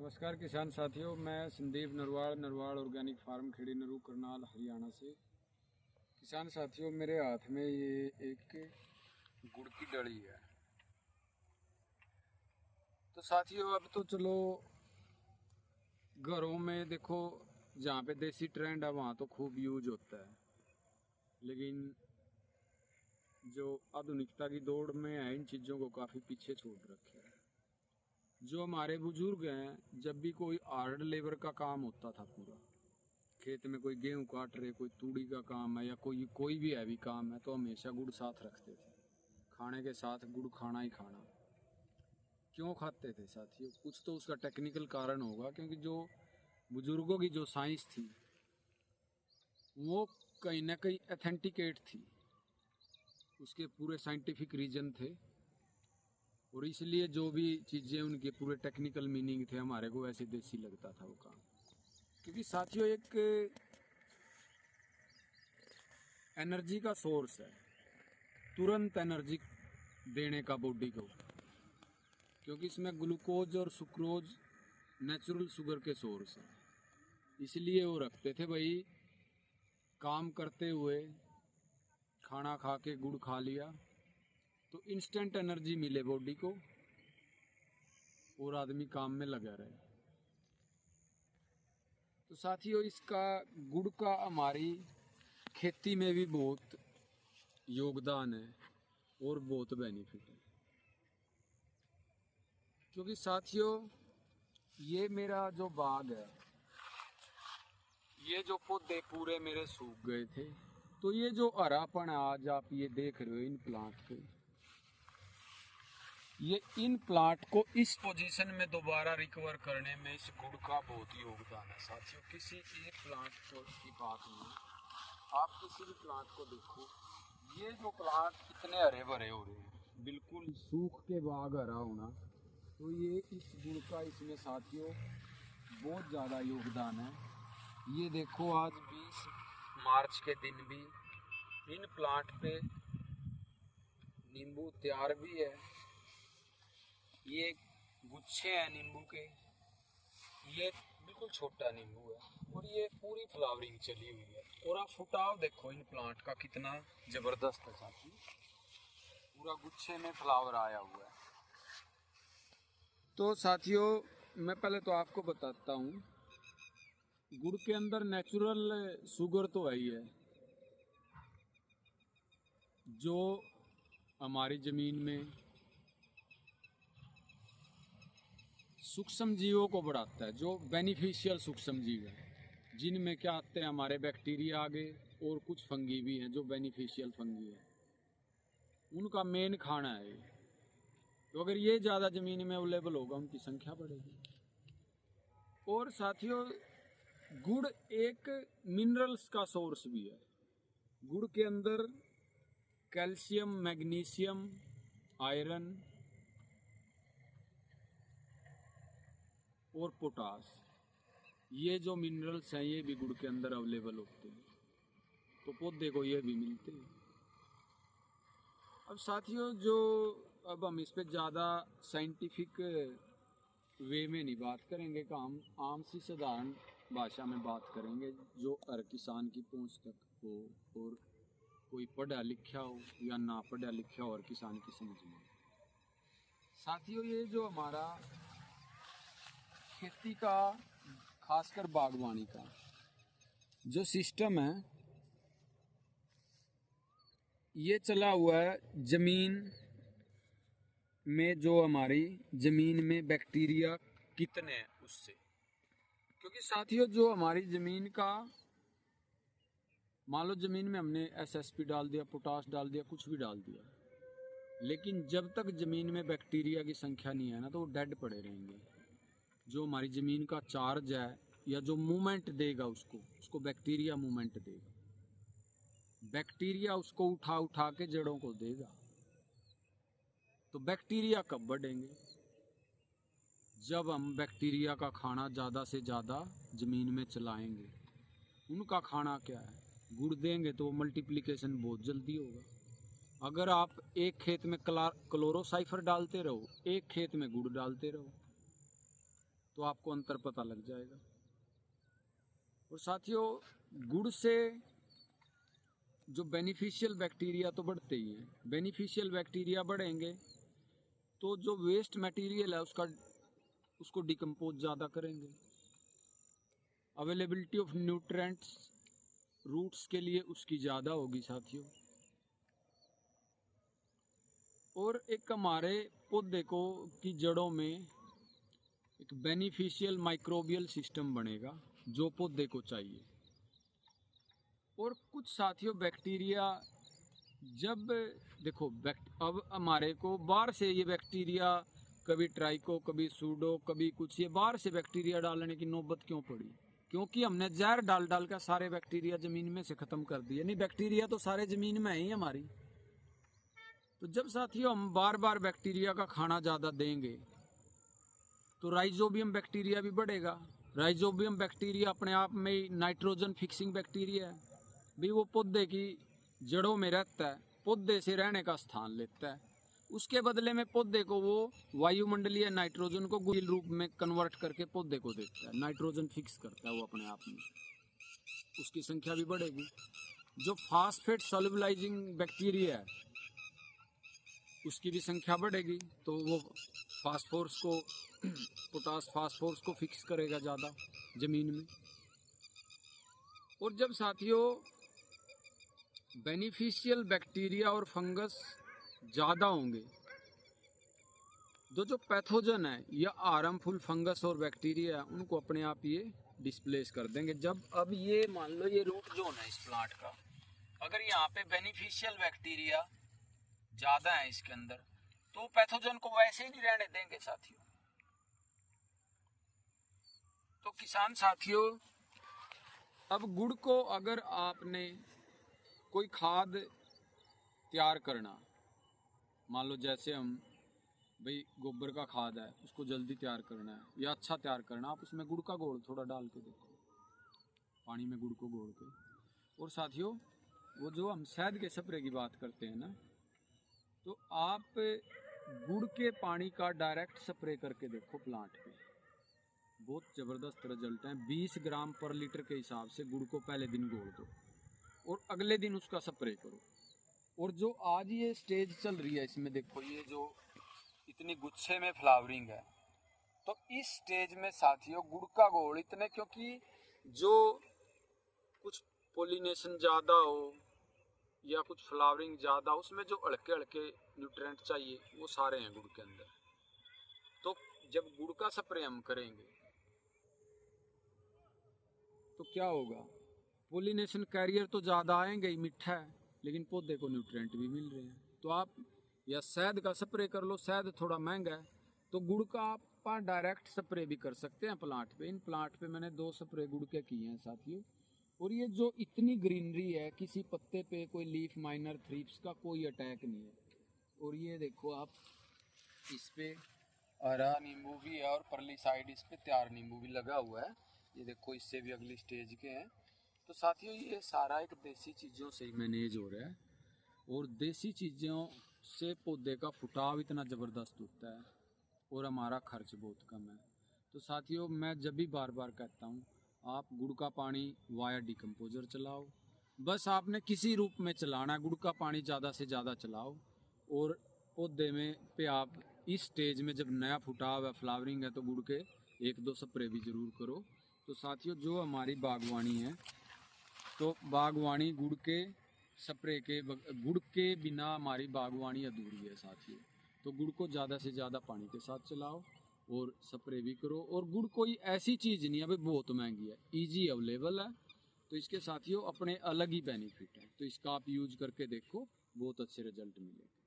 नमस्कार किसान साथियों, मैं संदीप नरवाड़ ऑर्गेनिक फार्म खेड़ी नरू करनाल हरियाणा से। किसान साथियों, मेरे हाथ में ये एक गुड़ की डली है। तो साथियों, अब तो चलो घरों में देखो, जहाँ पे देसी ट्रेंड है वहाँ तो खूब यूज होता है, लेकिन जो आधुनिकता की दौड़ में है इन चीज़ों को काफ़ी पीछे छोड़ रखे है। जो हमारे बुजुर्ग हैं, जब भी कोई हार्ड लेबर का काम होता था, पूरा खेत में कोई गेहूं काट रहे, कोई तूड़ी का काम है या कोई भी हैवी काम है, तो हमेशा गुड़ साथ रखते थे। खाने के साथ गुड़ खाना ही खाना। क्यों खाते थे साथियों? कुछ तो उसका टेक्निकल कारण होगा, क्योंकि जो बुजुर्गों की जो साइंस थी वो कहीं ना कहीं ऑथेंटिकेट थी, उसके पूरे साइंटिफिक रीजन थे, और इसलिए जो भी चीज़ें उनके पूरे टेक्निकल मीनिंग थे, हमारे को वैसे देसी लगता था वो काम। क्योंकि साथियों, एक एनर्जी का सोर्स है, तुरंत एनर्जी देने का बॉडी को, क्योंकि इसमें ग्लूकोज और सुक्रोज नेचुरल शुगर के सोर्स हैं। इसलिए वो रखते थे भाई, काम करते हुए खाना खा के गुड़ खा लिया तो इंस्टेंट एनर्जी मिले बॉडी को और आदमी काम में लगा रहे। तो साथियों, इसका गुड़ का हमारी खेती में भी बहुत योगदान है और बहुत बेनिफिट है। क्योंकि साथियों, ये मेरा जो बाग है, ये जो पौधे पूरे मेरे सूख गए थे, तो ये जो हरापन आज आप ये देख रहे हो इन प्लांट पे, ये इन प्लांट को इस पोजीशन में दोबारा रिकवर करने में इस गुड़ का बहुत योगदान है साथियों। किसी एक प्लांट की बात नहीं, आप किसी भी प्लांट को देखो, ये जो प्लांट कितने हरे भरे हो रहे हैं, बिल्कुल सूख के बाग हरा होना, तो ये इस गुड़ का इसमें साथियों बहुत ज़्यादा योगदान है। ये देखो, आज 20 मार्च के दिन भी इन प्लांट पे नींबू तैयार भी है। ये गुच्छे हैं नींबू के, ये बिल्कुल छोटा नींबू है और ये पूरी फ्लावरिंग चली हुई है। और आप फुटाव देखो इन प्लांट का कितना जबरदस्त है साथी, पूरा गुच्छे में फ्लावर आया हुआ है। तो साथियों, मैं पहले तो आपको बताता हूँ, गुड़ के अंदर नेचुरल शुगर तो है ही है, जो हमारी ज़मीन में सूक्ष्म जीवों को बढ़ाता है, जो बेनिफिशियल सूक्ष्म जीव है, जिनमें क्या आते हैं हमारे बैक्टीरिया आगे, और कुछ फंगी भी हैं जो बेनिफिशियल फंगी है, उनका मेन खाना है। तो अगर ये ज़्यादा ज़मीन में अवेलेबल होगा, उनकी संख्या बढ़ेगी। और साथियों, गुड़ एक मिनरल्स का सोर्स भी है। गुड़ के अंदर कैल्शियम, मैग्नीशियम, आयरन और पोटास, ये जो मिनरल्स हैं ये भी गुड़ के अंदर अवेलेबल होते हैं, तो पौधे को ये भी मिलते हैं। अब साथियों, जो अब हम इस पे ज़्यादा साइंटिफिक वे में नहीं बात करेंगे, काम आम सी साधारण भाषा में बात करेंगे, जो हर किसान की पहुंच तक हो, और कोई पढ़ा लिखा हो या ना पढ़ा लिखा हो, और किसान की समझ में। साथियों, ये जो हमारा खेती का, खासकर बागवानी का जो सिस्टम है, ये चला हुआ है जमीन में, जो हमारी जमीन में बैक्टीरिया कितने हैं उससे। क्योंकि साथियों, जो हमारी जमीन का, मान लो जमीन में हमने एसएसपी डाल दिया, पोटाश डाल दिया, कुछ भी डाल दिया, लेकिन जब तक जमीन में बैक्टीरिया की संख्या नहीं है ना, तो वो डेड पड़े रहेंगे। जो हमारी जमीन का चार्ज है या जो मूवमेंट देगा उसको बैक्टीरिया मूवमेंट देगा। बैक्टीरिया उसको उठा उठा के जड़ों को देगा। तो बैक्टीरिया कब बढ़ेंगे? जब हम बैक्टीरिया का खाना ज़्यादा से ज़्यादा ज़मीन में चलाएंगे। उनका खाना क्या है? गुड़ देंगे तो मल्टीप्लिकेशन बहुत जल्दी होगा। अगर आप एक खेत में क्लोरोसाइफर डालते रहो, एक खेत में गुड़ डालते रहो, तो आपको अंतर पता लग जाएगा। और साथियों, गुड़ से जो बेनिफिशियल बैक्टीरिया तो बढ़ते ही हैं, बेनिफिशियल बैक्टीरिया बढ़ेंगे तो जो वेस्ट मटेरियल है उसको डिकम्पोज ज़्यादा करेंगे। अवेलेबिलिटी ऑफ न्यूट्रिएंट्स रूट्स के लिए उसकी ज़्यादा होगी साथियों। और एक हमारे पौधे को की जड़ों में एक बेनिफिशियल माइक्रोबियल सिस्टम बनेगा जो पौधे को चाहिए। और कुछ साथियों बैक्टीरिया जब देखो अब हमारे को बाहर से ये बैक्टीरिया, कभी ट्राइको, कभी सूडो, कभी कुछ, ये बाहर से बैक्टीरिया डालने की नौबत क्यों पड़ी? क्योंकि हमने जहर डाल डाल कर सारे बैक्टीरिया जमीन में से खत्म कर दिए। नहीं, बैक्टीरिया तो सारे जमीन में ही हमारी। तो जब साथियों हम बार बार बैक्टीरिया का खाना ज़्यादा देंगे तो राइजोबियम बैक्टीरिया भी बढ़ेगा। राइजोबियम बैक्टीरिया अपने आप में ही नाइट्रोजन फिक्सिंग बैक्टीरिया है भी, वो पौधे की जड़ों में रहता है, पौधे से रहने का स्थान लेता है। उसके बदले में पौधे को वो वायुमंडलीय नाइट्रोजन को गुल रूप में कन्वर्ट करके पौधे को देता है, नाइट्रोजन फिक्स करता है वो अपने आप में, उसकी संख्या भी बढ़ेगी। जो फास्फेट सॉल्युबलाइजिंग बैक्टीरिया है उसकी भी संख्या बढ़ेगी, तो वो फास्फोरस को पोटास फास्फोरस को फिक्स करेगा ज़्यादा जमीन में। और जब साथियों बेनिफिशियल बैक्टीरिया और फंगस ज़्यादा होंगे तो जो पैथोजन है या हार्मफुल फंगस और बैक्टीरिया है उनको अपने आप ये डिस्प्लेस कर देंगे। जब अब ये मान लो ये रूट जोन है इस प्लांट का, अगर यहाँ पे बेनिफिशियल बैक्टीरिया ज़्यादा है इसके अंदर तो पैथोजन को वैसे ही नहीं रहने देंगे साथियों। तो किसान साथियों, अब गुड़ को अगर आपने कोई खाद तैयार करना, मान लो जैसे हम भाई गोबर का खाद है उसको जल्दी तैयार करना है या अच्छा तैयार करना, आप उसमें गुड़ का घोल थोड़ा डाल के देखो, पानी में गुड़ को घोल के। और साथियों वो जो हम शहद के स्प्रे की बात करते हैं ना, तो आप गुड़ के पानी का डायरेक्ट स्प्रे करके देखो प्लांट पे, बहुत ज़बरदस्त रिजल्ट है। 20 ग्राम पर लीटर के हिसाब से गुड़ को पहले दिन घोल दो और अगले दिन उसका स्प्रे करो। और जो आज ये स्टेज चल रही है इसमें देखो, ये जो इतनी गुच्छे में फ्लावरिंग है, तो इस स्टेज में साथियों गुड़ का घोल इतने, क्योंकि जो कुछ पोलिनेशन ज़्यादा हो या कुछ फ्लावरिंग ज़्यादा, उसमें जो हल्के हल्के न्यूट्रिएंट चाहिए वो सारे हैं गुड़ के अंदर। तो जब गुड़ का स्प्रे हम करेंगे तो क्या होगा, पोलिनेशन कैरियर तो ज़्यादा आएंगे ही, मीठा है, लेकिन पौधे को न्यूट्रिएंट भी मिल रहे हैं। तो आप या शहद का स्प्रे कर लो, शहद थोड़ा महंगा है, तो गुड़ का आप डायरेक्ट स्प्रे भी कर सकते हैं प्लांट पे। इन प्लांट पे मैंने 2 स्प्रे गुड़ के किए हैं साथियों। और ये जो इतनी ग्रीनरी है, किसी पत्ते पे कोई लीफ माइनर थ्रिप्स का कोई अटैक नहीं है। और ये देखो आप, इस पे हरा नींबू भी है और परली साइड इस पे तैयार नींबू भी लगा हुआ है। ये देखो इससे भी अगली स्टेज के हैं। तो साथियों ये सारा एक देसी चीज़ों से ही मैनेज हो रहा है, और देसी चीज़ों से पौधे का फुटाव इतना ज़बरदस्त होता है और हमारा खर्च बहुत कम है। तो साथियों मैं जब भी बार बार कहता हूँ, आप गुड़ का पानी वाया डिकम्पोजर चलाओ, बस आपने किसी रूप में चलाना है, गुड़ का पानी ज़्यादा से ज़्यादा चलाओ। और पौधे में पे आप इस स्टेज में जब नया फुटाव है, फ्लावरिंग है, तो गुड़ के 1-2 स्प्रे भी ज़रूर करो। तो साथियों जो हमारी बागवानी है, तो बागवानी गुड़ के स्प्रे के, गुड़ के बिना हमारी बागवानी अधूरी है साथियों। तो गुड़ को ज़्यादा से ज़्यादा पानी के साथ चलाओ और स्प्रे भी करो। और गुड़ कोई ऐसी चीज़ नहीं है भाई बहुत महंगी है, इजी अवेलेबल है। तो इसके साथियों अपने अलग ही बेनिफिट है, तो इसका आप यूज करके देखो, बहुत अच्छे रिजल्ट मिलेंगे।